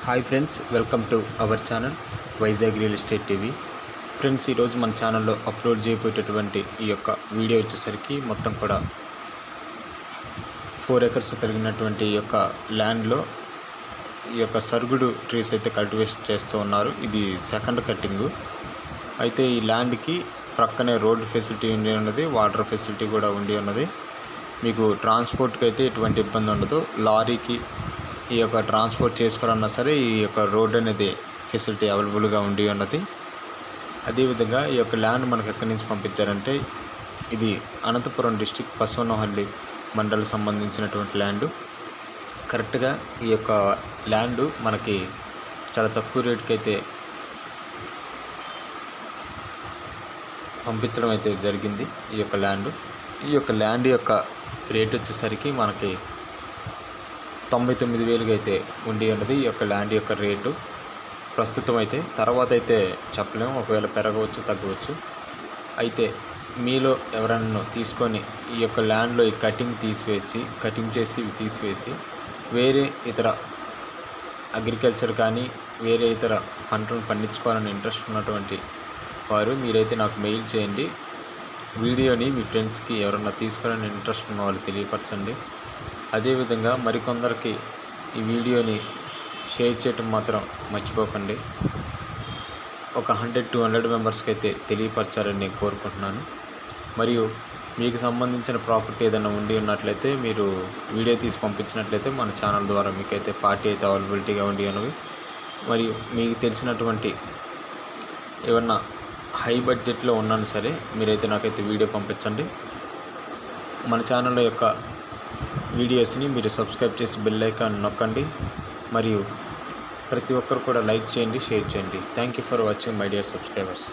Hi friends, welcome to our channel Vizag real estate TV. Friends, ఈరోజు మన ఛానల్లో upload చేయబోయేటటువంటి ఈ యొక్క వీడియో వచ్చేసరికి మొత్తం కూడా 4 ఎకర్స్ కలిగినటువంటి ఈ యొక్క ల్యాండ్లో ఈ యొక్క సరుగుడు ట్రీస్ అయితే కల్టివేషన్ చేస్తూ ఉన్నారు. ఇది సెకండ్ కట్టింగు. అయితే ఈ ల్యాండ్కి ప్రక్కనే రోడ్డు ఫెసిలిటీ ఉండి ఉన్నది, వాటర్ ఫెసిలిటీ కూడా ఉండి ఉన్నది. మీకు ట్రాన్స్పోర్ట్కి అయితే ఎటువంటి ఇబ్బంది ఉండదు. లారీకి ఈ యొక్క ట్రాన్స్పోర్ట్ చేసుకోవాలన్నా సరే ఈ యొక్క రోడ్ అనేది ఫెసిలిటీ అవైలబుల్గా ఉండి ఉన్నది. అదేవిధంగా ఈ యొక్క ల్యాండ్ మనకు ఎక్కడి నుంచి పంపించారంటే ఇది అనంతపురం డిస్టిక్ పసువనహల్లి మండలం సంబంధించినటువంటి ల్యాండు. కరెక్ట్గా ఈ యొక్క ల్యాండ్ మనకి చాలా తక్కువ రేటుకి అయితే పంపించడం అయితే జరిగింది. ఈ యొక్క ల్యాండ్ యొక్క రేట్ వచ్చేసరికి మనకి 99,000 అయితే ఉండి ఉన్నది. ఈ యొక్క ల్యాండ్ యొక్క రేటు ప్రస్తుతం అయితే, తర్వాత అయితే చెప్పలేము, ఒకవేళ పెరగవచ్చు తగ్గవచ్చు. అయితే మీలో ఎవరన్నా తీసుకొని ఈ యొక్క ల్యాండ్లో ఈ కటింగ్ చేసి తీసివేసి వేరే ఇతర అగ్రికల్చర్ కానీ వేరే ఇతర పంటలను పండించుకోవాలని ఇంట్రెస్ట్ ఉన్నటువంటి వారు మీరైతే నాకు మెయిల్ చేయండి. వీడియోని మీ ఫ్రెండ్స్కి ఎవరన్నా తీసుకోవాలని ఇంట్రెస్ట్ ఉన్న వాళ్ళు తెలియపరచండి. అదేవిధంగా మరికొందరికి ఈ వీడియోని షేర్ చేయటం మాత్రం మర్చిపోకండి. ఒక 100-200 మెంబర్స్కి అయితే తెలియపరచాలని నేను కోరుకుంటున్నాను. మరియు మీకు సంబంధించిన ప్రాపర్టీ ఏదైనా ఉండి ఉన్నట్లయితే మీరు వీడియో తీసి పంపించినట్లయితే మన ఛానల్ ద్వారా మీకైతే పార్టీ అయితే అవైలబిలిటీగా ఉండి ఉన్నవి. మరియు మీకు తెలిసినటువంటి ఏమన్నా హై బడ్జెట్లో ఉన్నాను సరే మీరైతే నాకైతే వీడియో పంపించండి. మన ఛానల్ యొక్క వీడియోస్ని మీరు సబ్స్క్రైబ్ చేసి బెల్ ఐకాన్ నొక్కండి. మరియు ప్రతి ఒక్కరు కూడా లైక్ చేయండి, షేర్ చేయండి. Thank you for watching my dear subscribers.